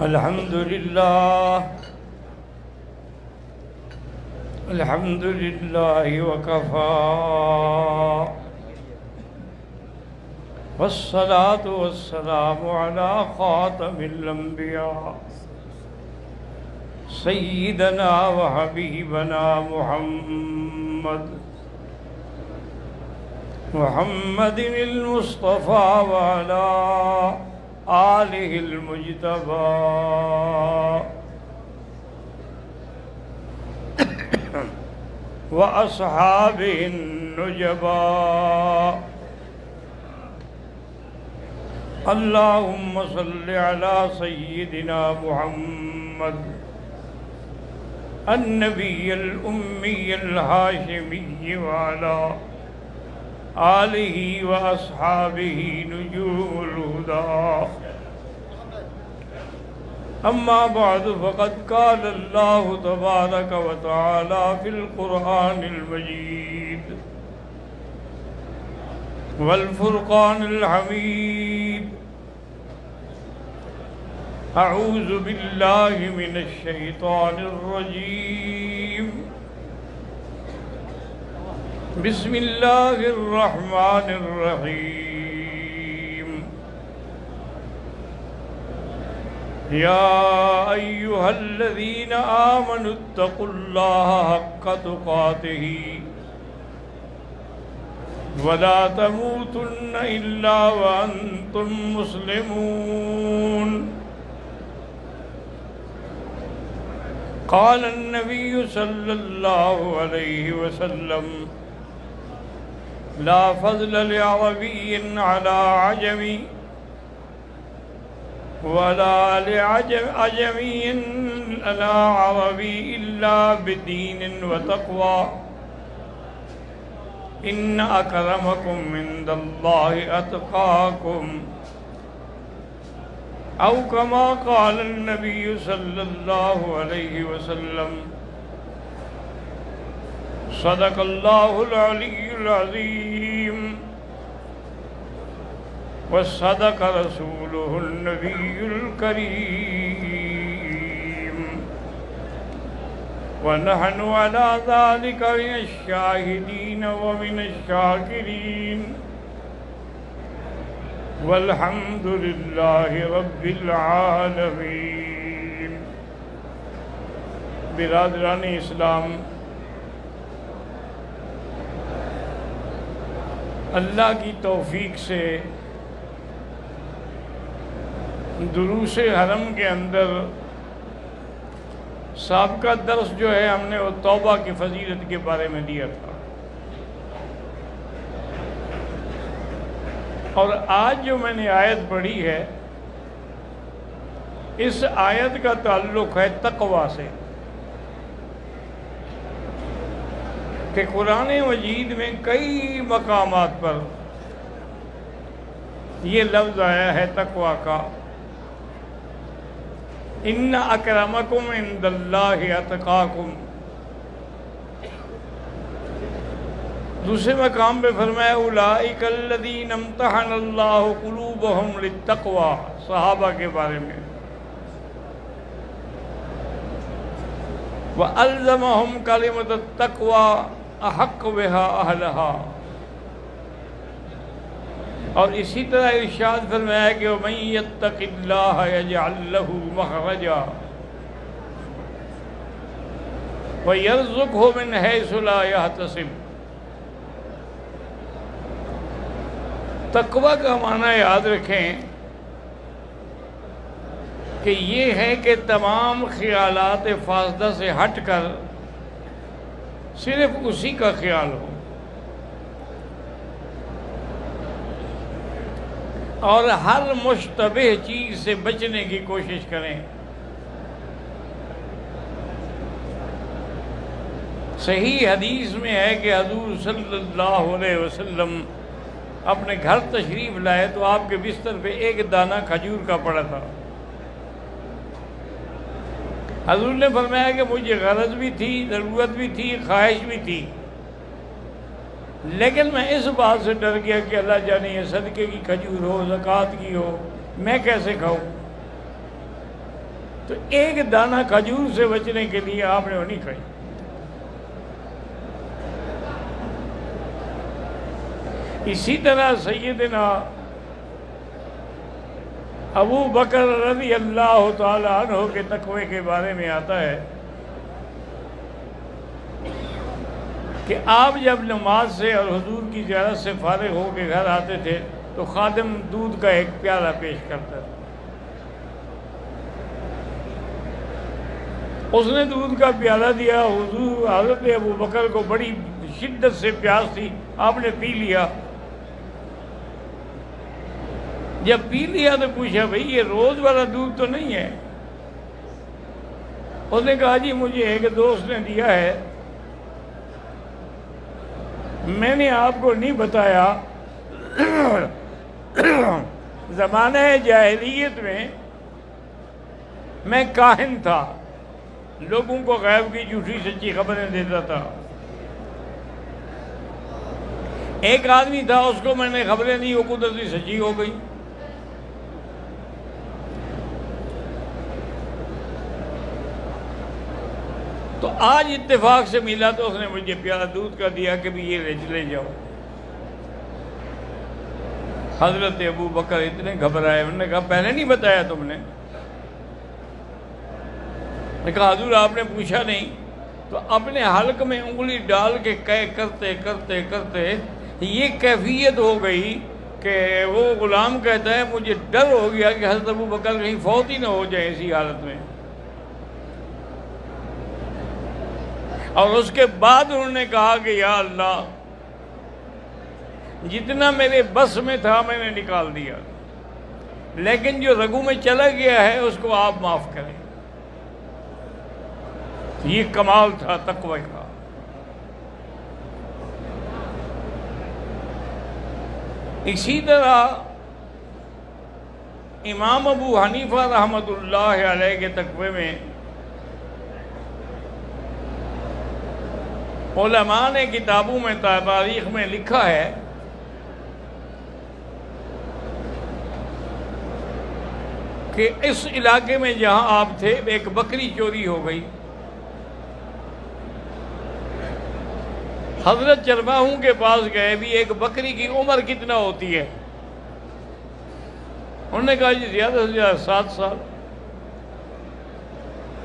الحمد لله الحمد لله وكفى والصلاة والسلام على خاتم الأنبياء سيدنا وحبيبنا محمد المصطفى وعلى آله المجتبى وأصحابه النجبى اللهم صل على سيدنا محمد النبي الأمي الهاشمي وعلى آله وأصحابه نجوم الهدى أما بعد فقد قال الله تبارك وتعالى في القرآن المجيد والفرقان الحميد أعوذ بالله من الشيطان الرجيم بسم الله الرحمن الرحيم يا أيها الذين آمنوا اتقوا الله حق تقاته ولا تموتن إلا وأنتم مسلمون قال النبي صلى الله عليه وسلم لا فضل لعربي على عجمي ولا لعجمي على عربي إلا بدين وتقوى إن أكرمكم عند الله أتقاكم أو كما قال النبي صلى الله عليه وسلم صدق الله العلي العظيم وصدق رسوله النبي الكريم ونحن على ذلك من الشاهدين ومن الشاكرين والحمد لله رب العالمين. برادران اسلام، اللہ کی توفیق سے دروس حرم کے اندر سابقہ درس جو ہے ہم نے وہ توبہ کی فضیلت کے بارے میں دیا تھا، اور آج جو میں نے آیت پڑھی ہے اس آیت کا تعلق ہے تقوی سے، کہ قرآن مجید میں کئی مقامات پر یہ لفظ آیا ہے تقوی کا، ان اکرمکم عند اللہ اتقاکم۔ دوسرے مقام پہ فرمایا اولئک الذین امتحن اللہ قلوبہم للتقوی، صحابہ کے بارے میں، وَأَلْزَمَهُمْ كَلِمَةَ التَّقْوَى احق بها اہلہا، اور اسی طرح ارشاد فرمایا کہ وَمَن يَتَّقِ اللَّهَ يَجْعَل لَّهُ مَخْرَجًا وَيَرْزُقْهُ مِنْ حَيْثُ لَا يَحْتَسِبُ۔ تقوی کا معنی یاد رکھیں کہ یہ ہے کہ تمام خیالات فاسدہ سے ہٹ کر صرف اسی کا خیال ہو، اور ہر مشتبہ چیز سے بچنے کی کوشش کریں۔ صحیح حدیث میں ہے کہ حضور صلی اللہ علیہ وسلم اپنے گھر تشریف لائے تو آپ کے بستر پہ ایک دانہ کھجور کا پڑا تھا۔ حضور نے فرمایا کہ مجھے غرض بھی تھی، ضرورت بھی تھی، خواہش بھی تھی، لیکن میں اس بات سے ڈر گیا کہ اللہ جانے یہ صدقے کی کھجور ہو، زکوٰۃ کی ہو، میں کیسے کھاؤں؟ تو ایک دانہ کھجور سے بچنے کے لیے آپ نے وہ نہیں کھائی. اسی طرح سیدنا ابو بکر رضی اللہ تعالی عنہ کے تقوی کے بارے میں آتا ہے کہ آپ جب نماز سے اور حضور کی زیارت سے فارغ ہو کے گھر آتے تھے تو خادم دودھ کا ایک پیالہ پیش کرتا تھا. اس نے دودھ کا پیالہ دیا. حضور حضرت ابو بکر کو بڑی شدت سے پیاس تھی, آپ نے پی لیا. جب پی لیا تو پوچھا بھئی یہ روز والا دودھ تو نہیں ہے؟ اس نے کہا جی مجھے ایک دوست نے دیا ہے, میں نے آپ کو نہیں بتایا. زمانہ جاہلیت میں کاہن تھا, لوگوں کو غیب کی جھوٹی سچی خبریں دیتا تھا. ایک آدمی تھا, اس کو میں نے خبریں دی, وہ قدرتی سچی ہو گئی. تو آج اتفاق سے ملا تو اس نے مجھے پیالہ دودھ کا دیا کہ بھی یہ لے جاؤ. حضرت ابو بکر اتنے گھبرائے, انہوں نے کہا پہلے نہیں بتایا تم نے؟ میں کہا حضور آپ نے پوچھا نہیں. تو اپنے حلق میں انگلی ڈال کے کرتے کرتے کرتے یہ کیفیت ہو گئی کہ وہ غلام کہتا ہے مجھے ڈر ہو گیا کہ حضرت ابو بکر کہیں فوت ہی نہ ہو جائے اسی حالت میں. اور اس کے بعد انہوں نے کہا کہ یا اللہ جتنا میرے بس میں تھا میں نے نکال دیا, لیکن جو رگوں میں چلا گیا ہے اس کو آپ معاف کریں. یہ کمال تھا تقوی کا. اسی طرح امام ابو حنیفہ رحمۃ اللہ علیہ کے تقوی میں علماء نے کتابوں میں تاریخ میں لکھا ہے کہ اس علاقے میں جہاں آپ تھے ایک بکری چوری ہو گئی. حضرت چرواہوں کے پاس گئے, بھی ایک بکری کی عمر کتنا ہوتی ہے؟ انہوں نے کہا جی زیادہ سے زیادہ 7 سال.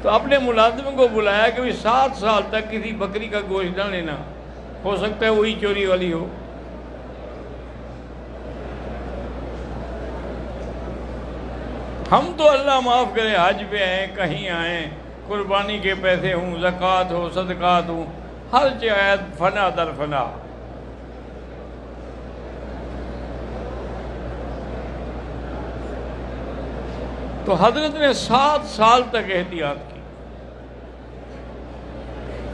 تو اپنے ملازموں کو بلایا کہ 7 سال تک کسی بکری کا گوشت نہ لینا, ہو سکتا ہے وہی چوری والی ہو. ہم تو اللہ معاف کرے حج پہ آئیں, کہیں آئیں, قربانی کے پیسے ہوں, زکوٰۃ ہو, صدقات ہوں, ہر جگہ فنا در فنا. تو حضرت نے 7 سال تک احتیاط کی.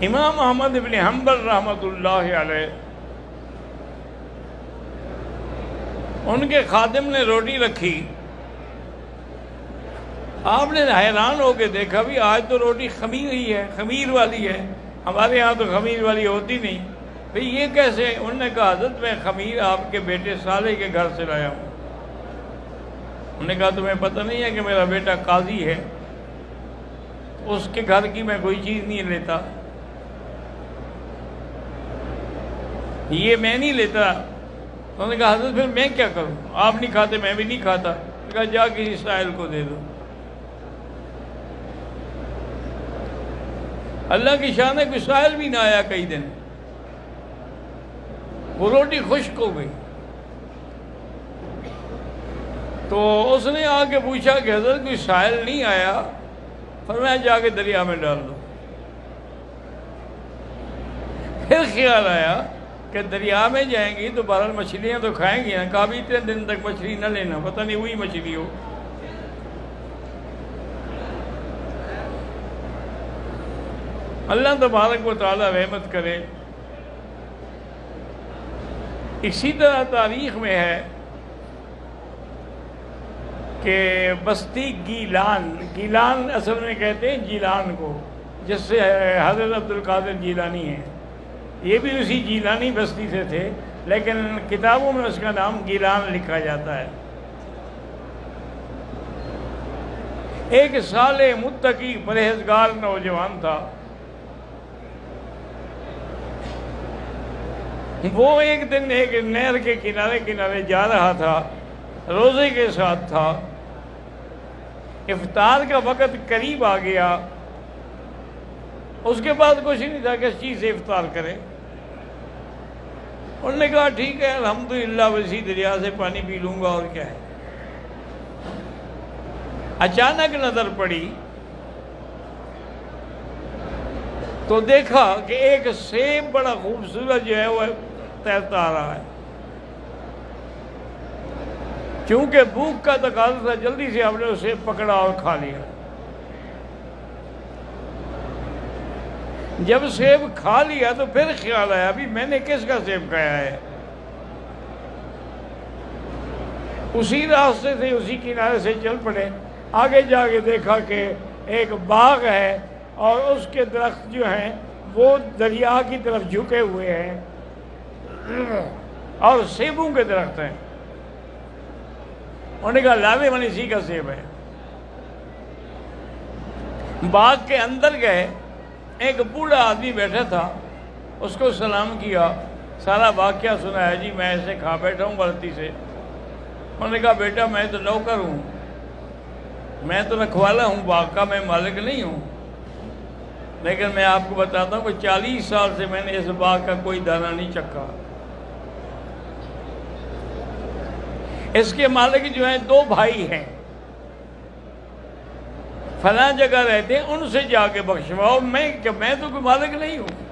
امام احمد بن حنبل رحمۃ اللہ علیہ, ان کے خادم نے روٹی رکھی, آپ نے حیران ہو کے دیکھا بھی آج تو روٹی خمیر ہی ہے, خمیر والی ہے, ہمارے ہاں تو خمیر والی ہوتی نہیں. بھئی یہ کیسے؟ انہوں نے کہا حضرت میں خمیر آپ کے بیٹے صالح کے گھر سے لایا ہوں. انہوں نے کہا تمہیں پتہ نہیں ہے کہ میرا بیٹا قاضی ہے, اس کے گھر کی میں کوئی چیز نہیں لیتا, یہ میں نہیں لیتا. انہوں نے کہا حضرت پھر میں کیا کروں؟ آپ نہیں کھاتے میں بھی نہیں کھاتا. انہوں نے کہا جا کسی سائل کو دے دو. اللہ کی شان ہے کوئی سائل بھی نہ آیا کئی دن, وہ روٹی خشک ہو گئی. تو اس نے آ کے پوچھا کہ حضرت کوئی سائل نہیں آیا؟ فرمایا جا کے دریا میں ڈال دو. پھر خیال آیا کہ دریا میں جائیں گی تو بہرحال مچھلیاں تو کھائیں گی نا. کہا بھی اتنے دن تک مچھلی نہ لینا, پتہ نہیں وہی مچھلی ہو. اللہ تبارک و تعالی رحمت کرے. اسی طرح تاریخ میں ہے کہ بستی گیلان اصل میں کہتے ہیں جیلان کو, جس سے حضرت عبد القادر جیلانی ہیں. یہ بھی اسی جیلانی بستی سے تھے, لیکن کتابوں میں اس کا نام گیلان لکھا جاتا ہے. ایک صالح متقی پرہیزگار نوجوان تھا، وہ ایک دن ایک نہر کے کنارے جا رہا تھا، روزے کے ساتھ تھا، افطار کا وقت قریب آ گیا، اس کے بعد کچھ نہیں تھا کس چیز سے افطار کرے۔ انہوں نے کہا ٹھیک ہے الحمدللہ وسیع دریا سے پانی پی لوں گا اور کیا ہے۔ اچانک نظر پڑی تو دیکھا کہ ایک سیب بڑا خوبصورت جو ہے وہ تیرتا آ رہا ہے۔ چونکہ بھوک کا تقاضا تھا، جلدی سے ہم نے اسے پکڑا اور کھا لیا۔ جب سیب کھا لیا تو پھر خیال آیا ابھی میں نے کس کا سیب کھایا ہے۔ اسی راستے سے اسی کنارے سے چل پڑے، آگے جا کے دیکھا کہ ایک باغ ہے اور اس کے درخت جو ہیں وہ دریا کی طرف جھکے ہوئے ہیں اور سیبوں کے درخت ہیں۔ انہوں نے کہا لازماً اسی کا سیب ہے۔ باغ کے اندر گئے، ایک بوڑھا آدمی بیٹھا تھا، اس کو سلام کیا، سارا واقعہ سنایا، جی میں ایسے کھا بیٹھا ہوں غلطی سے۔ انہوں نے کہا بیٹا میں تو نوکر ہوں، میں تو رکھوالا ہوں، باغ کا میں مالک نہیں ہوں، لیکن میں آپ کو بتاتا ہوں کہ 40 سال سے میں نے اس باغ کا کوئی دانہ نہیں چکھا۔ اس کے مالک جو ہیں 2 بھائی ہیں، فلاں جگہ رہتے ہیں، ان سے جا کے بخشواؤ، میں تو کوئی مالک نہیں ہوں۔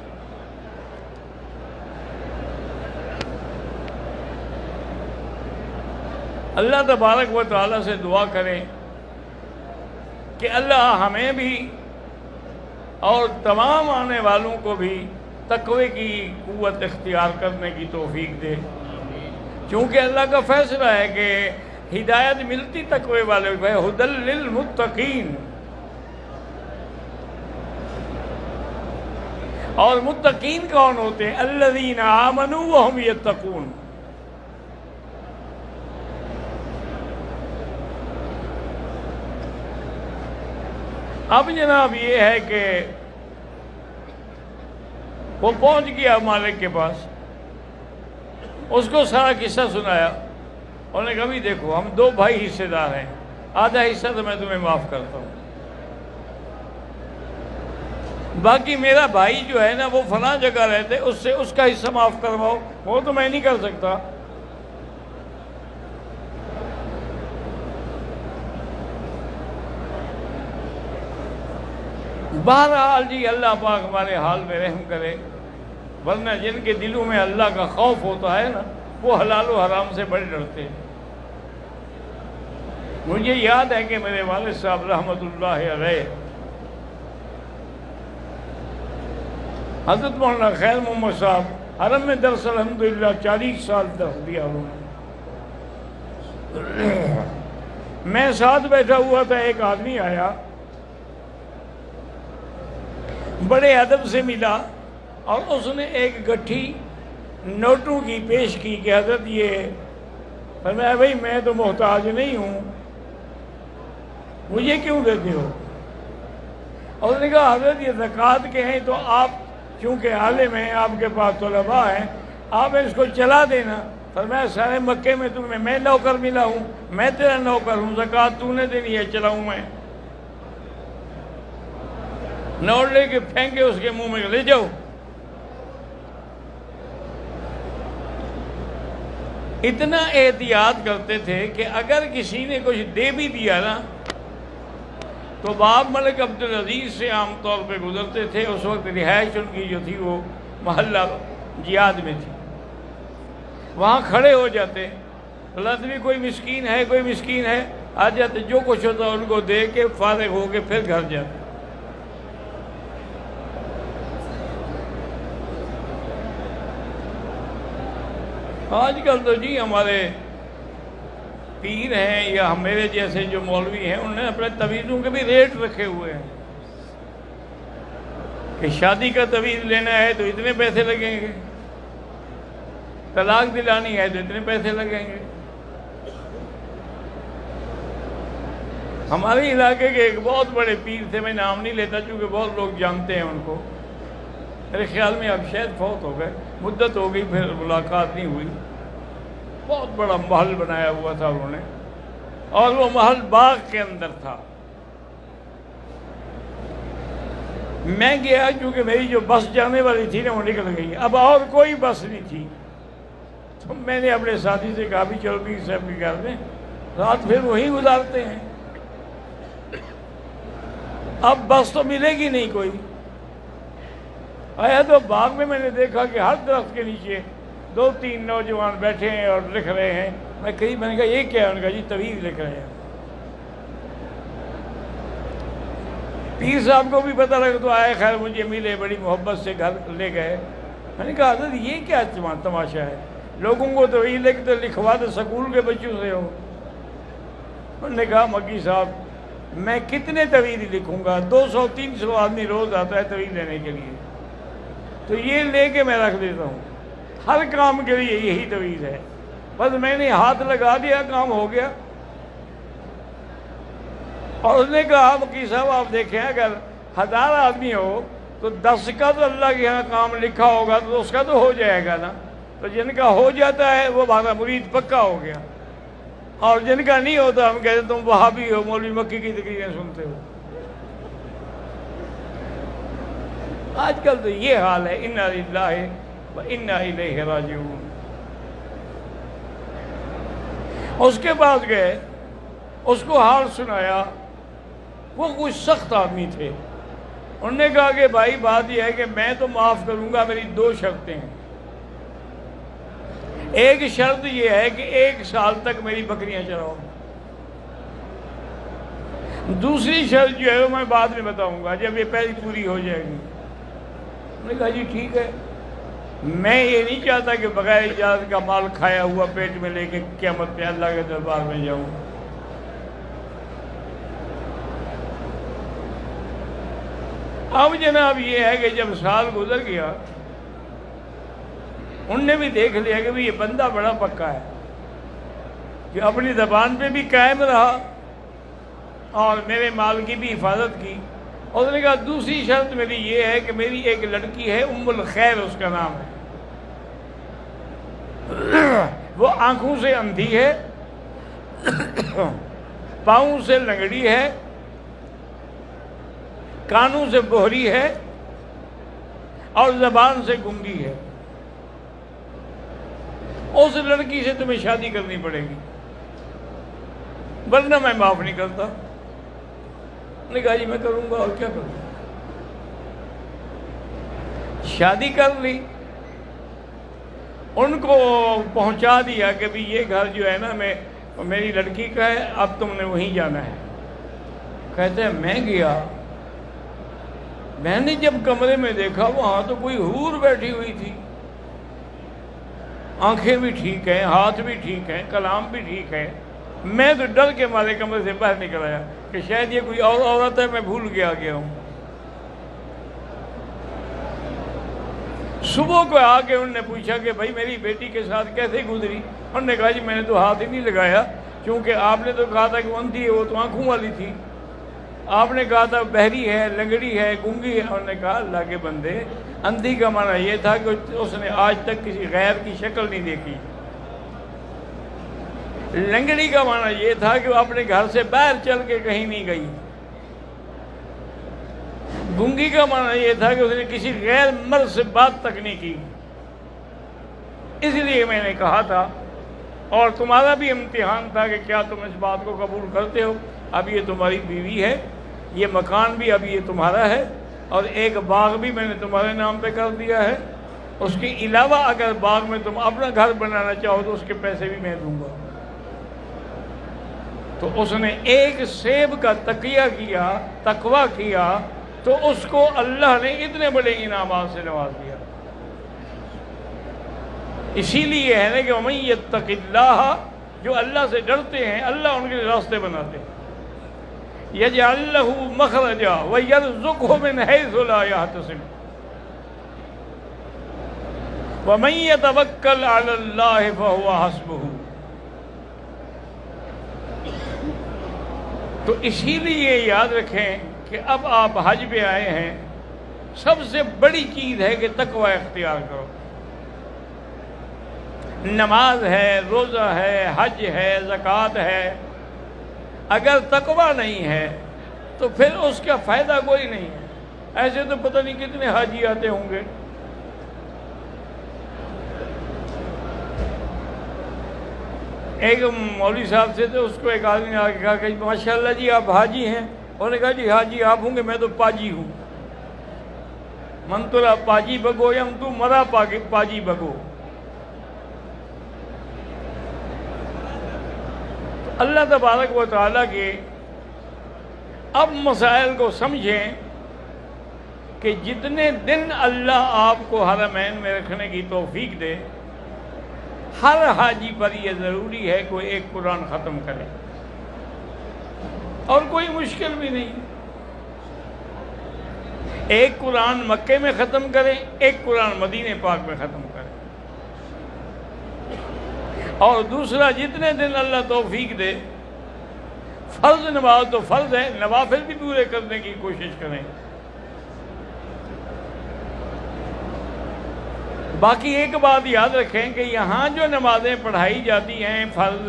اللہ تبارک و تعالیٰ سے دعا کریں کہ اللہ ہمیں بھی اور تمام آنے والوں کو بھی تقوی کی قوت اختیار کرنے کی توفیق دے، چونکہ اللہ کا فیصلہ ہے کہ ہدایت ملتی تقوی والے کو ہے، ھدی للمتقین۔ اور متقین کون ہوتے ہیں؟ الذین آمنوا وہم یتقون۔ اب جناب یہ ہے کہ وہ پہنچ گیا مالک کے پاس، اس کو سارا قصہ سنایا۔ انہوں نے کہا بھی دیکھو ہم 2 بھائی حصے دار ہیں، آدھا حصہ تو میں تمہیں معاف کرتا ہوں، باقی میرا بھائی جو ہے نا وہ فلاں جگہ رہتے، اس سے اس کا حصہ معاف کرواؤ، وہ تو میں نہیں کر سکتا۔ بہرحال جی اللہ پاک ہمارے حال میں رحم کرے، ورنہ جن کے دلوں میں اللہ کا خوف ہوتا ہے نا وہ حلال و حرام سے بڑے ڈرتے ہیں۔ مجھے یاد ہے کہ میرے والد صاحب رحمۃ اللہ علیہ حضرت مولانا خیر محمد صاحب حرم میں درس الحمدللہ 40 سال درس دیا انہوں نے۔ میں ساتھ بیٹھا ہوا تھا، ایک آدمی آیا، بڑے ادب سے ملا اور اس نے ایک گٹھی نوٹوں کی پیش کی کہ حضرت یہ، فرمایا بھائی میں تو محتاج نہیں ہوں، مجھے کیوں دیتے ہو؟ اور اس نے کہا حضرت یہ زکوٰۃ کے ہیں، تو آپ چونکہ عالم ہیں، آپ کے پاس طلباء ہیں، آپ اس کو چلا دینا۔ فرمایا سارے مکے میں تمہیں میں نوکر ملا ہوں، میں تیرا نوکر ہوں، زکوٰۃ تو نے دینی ہے، چلاؤں میں؟ نوٹ لے کے پھینکے اس کے منہ میں، لے جاؤ۔ اتنا احتیاط کرتے تھے کہ اگر کسی نے کچھ دے بھی دیا نا تو باب ملک عبدالعزیز سے عام طور پہ گزرتے تھے، اس وقت رہائش ان کی جو تھی وہ محلہ جہاد میں تھی، وہاں کھڑے ہو جاتے، لازمی کوئی مسکین ہے آ جاتے، جو کچھ ہوتا ان کو دے کے فارغ ہو کے پھر گھر جاتے۔ آج کل تو جی ہمارے پیر ہیں یا میرے جیسے جو مولوی ہیں، انہوں نے اپنے تویزوں کے بھی ریٹ رکھے ہوئے ہیں کہ شادی کا تویز لینا ہے تو اتنے پیسے لگیں گے، طلاق دلانی ہے تو اتنے پیسے لگیں گے۔ ہمارے علاقے کے ایک بہت بڑے پیر تھے، میں نام نہیں لیتا چونکہ بہت لوگ جانتے ہیں ان کو، میرے خیال میں اب شاید فوت ہو گئے، مدت ہو گئی، پھر ملاقات نہیں ہوئی۔ بہت بڑا محل بنایا ہوا تھا انہوں نے، اور وہ محل باغ کے اندر تھا۔ میں گیا کیونکہ میری جو بس جانے والی تھی نا وہ نکل گئی، اب اور کوئی بس نہیں تھی، تو میں نے اپنے ساتھی سے کہا بھی چلو پیر صاحب کی کر دیں، رات پھر وہی گزارتے ہیں، اب بس تو ملے گی نہیں کوئی۔ آیا تو باغ میں نے دیکھا کہ ہر درخت کے نیچے 2-3 نوجوان بیٹھے ہیں اور لکھ رہے ہیں۔ میں نے کہا یہ کیا ہے؟ انہوں نے کہا جی تویز لکھ رہے ہیں۔ پیر صاحب کو بھی پتہ لگا تو آئے، خیر مجھے ملے، بڑی محبت سے گھر لے گئے۔ میں نے کہا حضرت یہ کیا تماشا ہے؟ لوگوں کو تو یہ لکھوا دے سکول کے بچوں سے ہو۔ انہوں نے کہا مکی صاحب میں کتنے طویل لکھوں گا، 200-300 آدمی روز آتا ہے طویل لینے کے لیے، تو یہ لے کے میں رکھ دیتا ہوں، ہر کام کے لیے یہی طویل ہے، بس میں نے ہاتھ لگا دیا کام ہو گیا۔ اور اس نے کہا مکی صاحب آپ دیکھیں اگر 1000 آدمی ہو تو 10 کا تو اللہ کے یہاں کام لکھا ہوگا تو اس کا تو ہو جائے گا نا، تو جن کا ہو جاتا ہے وہ ہمارا مرید پکا ہو گیا، اور جن کا نہیں ہوتا ہم کہتے ہیں تم وہابی ہو، مولوی مکی کی تقریریں سنتے ہو۔ آج کل تو یہ حال ہے، انا للہ و انا الیہ راجعون۔ اس کے پاس گئے، اس کو حال سنایا، وہ کچھ سخت آدمی تھے۔ انہوں نے کہا کہ بھائی بات یہ ہے کہ میں تو معاف کروں گا، میری 2 شرطیں ہیں۔ ایک شرط یہ ہے کہ 1 سال تک میری بکریاں چراؤ، دوسری شرط جو ہے وہ میں بعد میں بتاؤں گا جب یہ پہلی پوری ہو جائے گی۔ انہوں نے کہا جی ٹھیک ہے، میں یہ نہیں چاہتا کہ بغیر اجازت کا مال کھایا ہوا پیٹ میں لے کے قیامت پہ اللہ کے دربار میں جاؤں۔ اب جناب یہ ہے کہ جب سال گزر گیا، ان نے بھی دیکھ لیا کہ یہ بندہ بڑا پکا ہے، کہ اپنی زبان پہ بھی قائم رہا اور میرے مال کی بھی حفاظت کی۔ اور اس نے کہا دوسری شرط میری یہ ہے کہ میری ایک لڑکی ہے، ام الخیر اس کا نام ہے، وہ آنکھوں سے اندھی ہے، پاؤں سے لنگڑی ہے، کانوں سے بہری ہے، اور زبان سے گنگی ہے۔ اس لڑکی سے تمہیں شادی کرنی پڑے گی ورنہ میں معاف نہیں کرتا۔ نے کہا جی میں کروں گا، اور کیا کروں۔ شادی کر لی، ان کو پہنچا دیا کہ بھی یہ گھر جو ہے نا میری لڑکی کا ہے، اب تم نے وہیں جانا ہے۔ کہتے ہیں میں گیا، میں نے جب کمرے میں دیکھا وہاں تو کوئی حور بیٹھی ہوئی تھی، آنکھیں بھی ٹھیک ہیں، ہاتھ بھی ٹھیک ہیں، کلام بھی ٹھیک ہے۔ میں تو ڈر کے مارے کمرے سے باہر نکل آیا کہ شاید یہ کوئی اور عورت ہے، میں بھول گیا ہوں۔ صبح کو آ کے انہوں نے پوچھا کہ بھائی میری بیٹی کے ساتھ کیسے گزری؟ انہوں نے کہا جی میں نے تو ہاتھ ہی نہیں لگایا، کیونکہ آپ نے تو کہا تھا کہ وہ اندھی ہے، وہ تو آنکھوں والی تھی، آپ نے کہا تھا بہری ہے، لنگڑی ہے، گونگی ہے۔ انہوں نے کہا اللہ کے بندے، اندھی کا معنی یہ تھا کہ اس نے آج تک کسی غیر کی شکل نہیں دیکھی، لنگڑی کا معنی یہ تھا کہ وہ اپنے گھر سے باہر چل کے کہیں نہیں گئی، گونگی کا معنی یہ تھا کہ اس نے کسی غیر مرد سے بات تک نہیں کی۔ اس لیے میں نے کہا تھا، اور تمہارا بھی امتحان تھا کہ کیا تم اس بات کو قبول کرتے ہو؟ اب یہ تمہاری بیوی ہے، یہ مکان بھی اب یہ تمہارا ہے، اور ایک باغ بھی میں نے تمہارے نام پہ کر دیا ہے، اس کے علاوہ اگر باغ میں تم اپنا گھر بنانا چاہو تو اس کے پیسے بھی میں دوں گا۔ تو اس نے ایک سیب کا تقویٰ کیا تو اس کو اللہ نے اتنے بڑے انعامات سے نواز دیا۔ اسی لیے ہے نا کہ وَمَن يَتَّقِ اللَّهَ، جو اللہ سے ڈرتے ہیں اللہ ان کے راستے بناتے ہیں۔ يَجْعَلْ لَهُ مَخْرَجًا وَيَرْزُقْهُ مِنْ حَيْثُ لَا يَحْتَسِبُ وَمَن يَتَوَكَّلْ عَلَى اللَّهِ فَهُوَ حَسْبُهُ۔ تو اسی لیے یاد رکھیں کہ اب آپ حج پہ آئے ہیں، سب سے بڑی چیز ہے کہ تقوی اختیار کرو۔ نماز ہے، روزہ ہے، حج ہے، زکوٰۃ ہے، اگر تقوی نہیں ہے تو پھر اس کا فائدہ کوئی نہیں ہے۔ ایسے تو پتہ نہیں کتنے حاجی آتے ہوں گے۔ ایک مولوی صاحب سے تو اس کو ایک آدمی نے آ کے کہا کہ ماشاءاللہ جی آپ حاجی ہیں؟ انہوں نے کہا جی حاجی آپ ہوں گے، میں تو پاجی ہوں۔ منترا پاجی بگو یم تو مرا پاجی بگو۔ اللہ تبارک و تعالیٰ کے اب مسائل کو سمجھیں کہ جتنے دن اللہ آپ کو حرمین میں رکھنے کی توفیق دے، ہر حاجی پر یہ ضروری ہے کوئی ایک قرآن ختم کرے، اور کوئی مشکل بھی نہیں۔ ایک قرآن مکے میں ختم کرے، ایک قرآن مدینہ پاک میں ختم کرے، اور دوسرا جتنے دن اللہ توفیق دے، فرض نماز تو فرض ہے، نوافل بھی پورے کرنے کی کوشش کریں۔ باقی ایک بات یاد رکھیں کہ یہاں جو نمازیں پڑھائی جاتی ہیں فرض،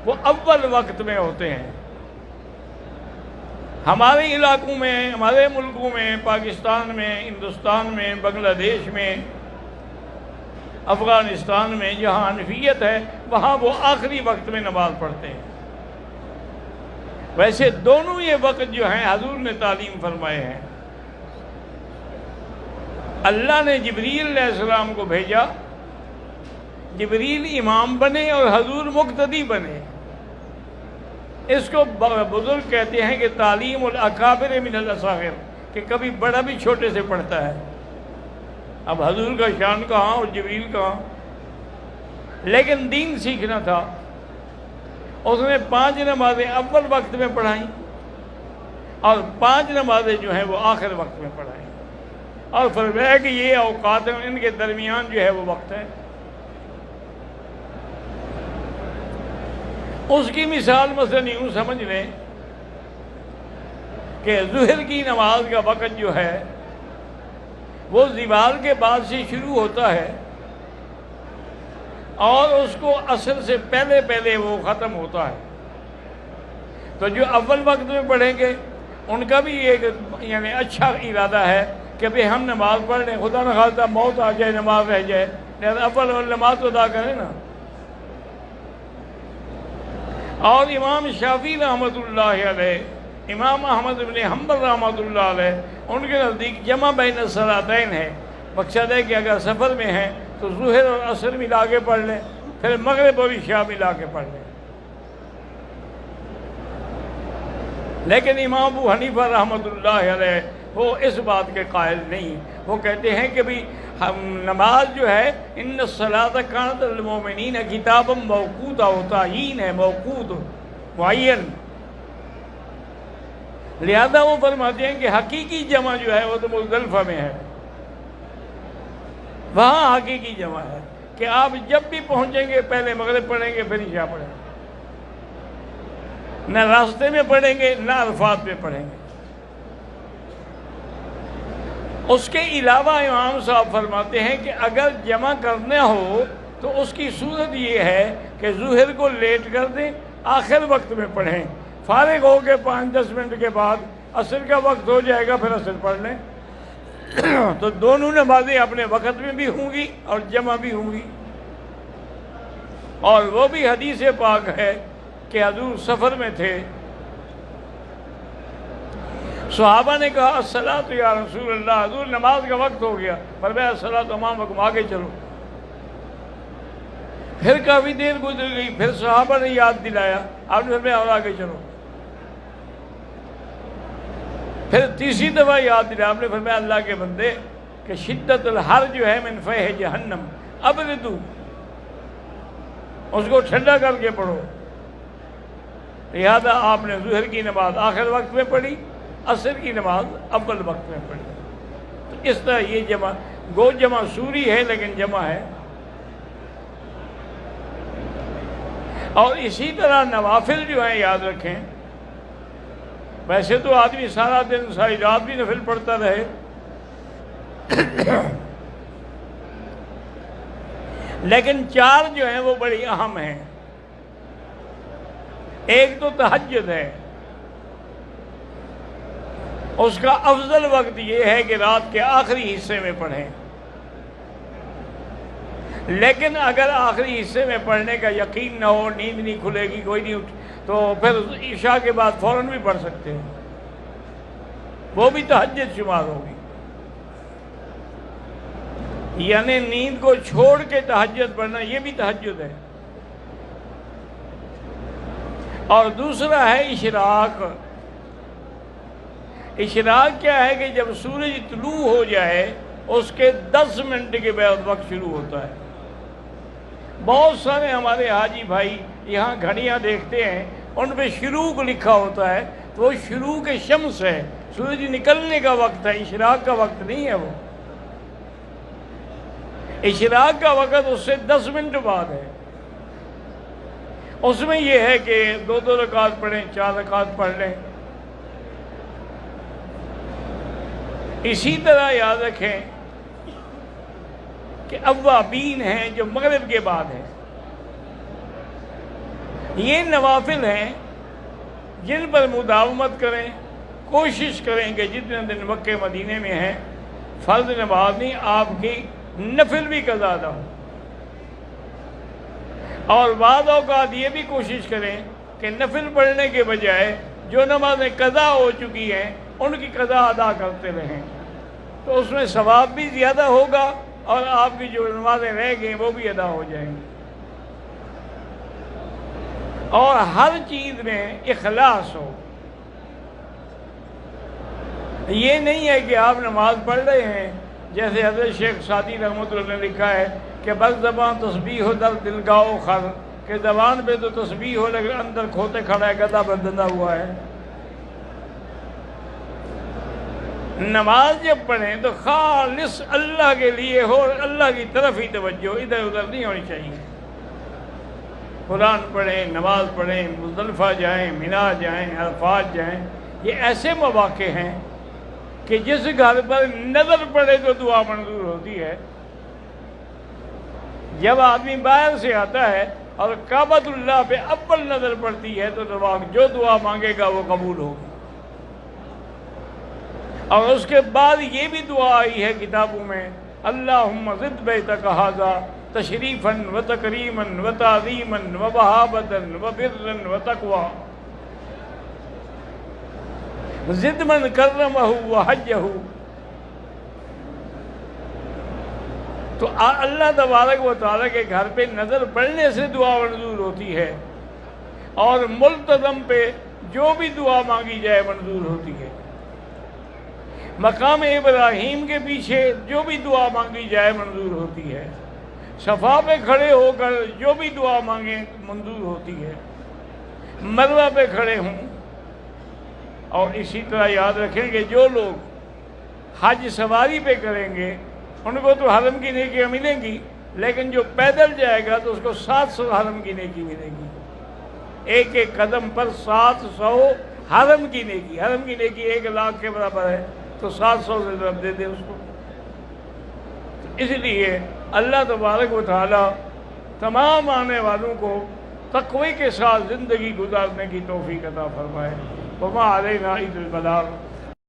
وہ اول وقت میں ہوتے ہیں۔ ہمارے علاقوں میں، ہمارے ملکوں میں، پاکستان میں، ہندوستان میں، بنگلہ دیش میں، افغانستان میں جہاں حنفیت ہے، وہاں وہ آخری وقت میں نماز پڑھتے ہیں۔ ویسے دونوں یہ وقت جو ہیں حضور نے تعلیم فرمائے ہیں۔ اللہ نے جبریل علیہ السلام کو بھیجا، جبریل امام بنے اور حضور مقتدی بنے۔ اس کو بزرگ کہتے ہیں کہ تعلیم الاکابر من الاصاغر، کہ کبھی بڑا بھی چھوٹے سے پڑھتا ہے۔ اب حضور کا شان کہاں اور جبریل کہاں، لیکن دین سیکھنا تھا۔ اس نے 5 نمازیں اول وقت میں پڑھائیں اور 5 نمازیں جو ہیں وہ آخر وقت میں پڑھائیں، اور فرمایا کہ یہ اوقات ہیں، ان کے درمیان جو ہے وہ وقت ہے۔ اس کی مثال مثلا یوں سمجھ لیں کہ ظہر کی نماز کا وقت جو ہے وہ زوال کے بعد سے شروع ہوتا ہے، اور اس کو عصر سے پہلے پہلے وہ ختم ہوتا ہے۔ تو جو اول وقت میں پڑھیں گے ان کا بھی ایک یعنی اچھا ارادہ ہے کہ بھئی ہم نماز پڑھ لیں، خدا نخواستہ موت آ جائے، نماز رہ جائے، لہذا اول نماز تو ادا کریں نا۔ اور امام شافعی رحمۃ اللہ علیہ، امام احمد بن حنبل رحمۃ اللہ علیہ، ان کے نزدیک جمع بین الصلاتین ہے۔ مقصد ہے کہ اگر سفر میں ہیں تو ظہر اور عصر ملا کے پڑھ لیں، پھر مغرب اور عشاء ملا کے پڑھ لیں۔ لیکن امام ابو حنیفہ رحمۃ اللہ علیہ وہ اس بات کے قائل نہیں۔ وہ کہتے ہیں کہ بھی نماز جو ہے ان الصلاۃ کانت للمؤمنین کتابا موقوتا، تعیین ہے، موقوت، معین۔ لہذا وہ فرماتے ہیں کہ حقیقی جمع جو ہے وہ تو مزدلفہ میں ہے، وہاں حقیقی جمع ہے کہ آپ جب بھی پہنچیں گے پہلے مغرب پڑھیں گے پھر عشاء پڑھیں گے، نہ راستے میں پڑھیں گے نہ عرفات میں پڑھیں گے۔ اس کے علاوہ امام صاحب فرماتے ہیں کہ اگر جمع کرنا ہو تو اس کی صورت یہ ہے کہ ظہر کو لیٹ کر دیں، آخر وقت میں پڑھیں، فارغ ہو کے 5-10 منٹ کے بعد عصر کا وقت ہو جائے گا پھر عصر پڑھ لیں۔ تو دونوں نمازیں اپنے وقت میں بھی ہوں گی اور جمع بھی ہوں گی۔ اور وہ بھی حدیث پاک ہے کہ حضور سفر میں تھے، صحابہ نے کہا الصلاۃ یا رسول اللہ، حضور نماز کا وقت ہو گیا، فرمایا الصلاۃ امامکم، آگے چلو۔ پھر کافی دیر گزر گئی، پھر صحابہ نے یاد دلایا، آپ نے فرمایا اور آگے چلو۔ پھر تیسری دفعہ یاد دلایا، آپ نے فرمایا اللہ کے بندے کہ شدت الحر جو ہے من فیح جہنم، ابردو، اس کو ٹھنڈا کر کے پڑھو۔ لہذا آپ نے ظہر کی نماز آخر وقت میں پڑھی، عصر کی نماز اول وقت میں پڑھی۔ تو اس طرح یہ جمع گو جمع سوری ہے لیکن جمع ہے۔ اور اسی طرح نوافل جو ہیں یاد رکھیں ویسے تو آدمی سارا دن ساری رات بھی نفل پڑھتا رہے، لیکن 4 جو ہیں وہ بڑی اہم ہیں۔ ایک تو تہجد ہے، اس کا افضل وقت یہ ہے کہ رات کے آخری حصے میں پڑھیں، لیکن اگر آخری حصے میں پڑھنے کا یقین نہ ہو، نیند نہیں کھلے گی، کوئی نہیں اٹھ، تو پھر عشاء کے بعد فوراً بھی پڑھ سکتے ہیں، وہ بھی تہجد شمار ہوگی۔ یعنی نیند کو چھوڑ کے تہجد پڑھنا، یہ بھی تہجد ہے۔ اور دوسرا ہے اشراق۔ اشراق کیا ہے کہ جب سورج طلوع ہو جائے اس کے 10 منٹ کے بعد وقت شروع ہوتا ہے۔ بہت سارے ہمارے حاجی بھائی یہاں گھڑیاں دیکھتے ہیں، ان پہ شروق لکھا ہوتا ہے، تو وہ شروق شمس ہے، سورج نکلنے کا وقت ہے، اشراق کا وقت نہیں ہے۔ وہ اشراق کا وقت اس سے 10 منٹ بعد ہے۔ اس میں یہ ہے کہ 2 رکعت پڑھیں، 4 رکعت پڑھ لیں۔ اسی طرح یاد رکھیں کہ اوابین ہیں جو مغرب کے بعد ہیں، یہ نوافل ہیں جن پر مداومت کریں، کوشش کریں کہ جتنے دن مکہ مدینے میں ہیں فرض نماز نہیں، آپ کی نفل بھی قضا نہ ہو۔ اور بعض اوقات یہ بھی کوشش کریں کہ نفل پڑھنے کے بجائے جو نمازیں قضا ہو چکی ہیں ان کی قضا ادا کرتے رہیں، تو اس میں ثواب بھی زیادہ ہوگا اور آپ کی جو نمازیں رہ گئیں وہ بھی ادا ہو جائیں گی۔ اور ہر چیز میں اخلاص ہو۔ یہ نہیں ہے کہ آپ نماز پڑھ رہے ہیں، جیسے حضرت شیخ سعدی رحمۃ اللہ نے لکھا ہے کہ بس زبان تسبیح ہو در دل گاؤ خر، کہ زبان پہ تو تسبیح ہو لیکن اندر کھوتے کھڑا ہے، گدھا بندھا ہوا ہے۔ نماز جب پڑھیں تو خالص اللہ کے لیے ہو، اللہ کی طرف ہی توجہ، ادھر ادھر نہیں ہونی چاہیے۔ قرآن پڑھیں، نماز پڑھیں، مزدلفہ جائیں، مینا جائیں، عرفات جائیں، یہ ایسے مواقع ہیں کہ جس گھر پر نظر پڑے تو دعا منظور ہوتی ہے۔ جب آدمی باہر سے آتا ہے اور کعبۃ اللہ پہ اول نظر پڑتی ہے تو جو دعا مانگے گا وہ قبول ہوگی۔ اور اس کے بعد یہ بھی دعا آئی ہے کتابوں میں، اللہم زد بیتک ھذا تشریفا و تکریما و تعظیما و وہابۃ و برا و تقوی، زد من کرمہ و حجہ۔ تو اللہ تبارک و تعالیٰ کے گھر پہ نظر پڑنے سے دعا منظور ہوتی ہے، اور ملتزم پہ جو بھی دعا مانگی جائے منظور ہوتی ہے۔ مقام ابراہیم کے پیچھے جو بھی دعا مانگی جائے منظور ہوتی ہے۔ صفا پہ کھڑے ہو کر جو بھی دعا مانگیں منظور ہوتی ہے۔ مروہ پہ کھڑے ہوں۔ اور اسی طرح یاد رکھیں کہ جو لوگ حج سواری پہ کریں گے ان کو تو حرم کی نیکیاں ملیں گی، لیکن جو پیدل جائے گا تو اس کو 700 حرم کی نیکی ملے گی۔ ایک ایک قدم پر 700 حرم کی نیکی۔ حرم کی نیکی 1 لاکھ کے برابر ہے، تو 700 سے ضرب دے دے اس کو۔ اس لیے اللہ تبارک و تعالی تمام آنے والوں کو تقوی کے ساتھ زندگی گزارنے کی توفیق عطا فرمائے۔ وما علینا الا البلاغ۔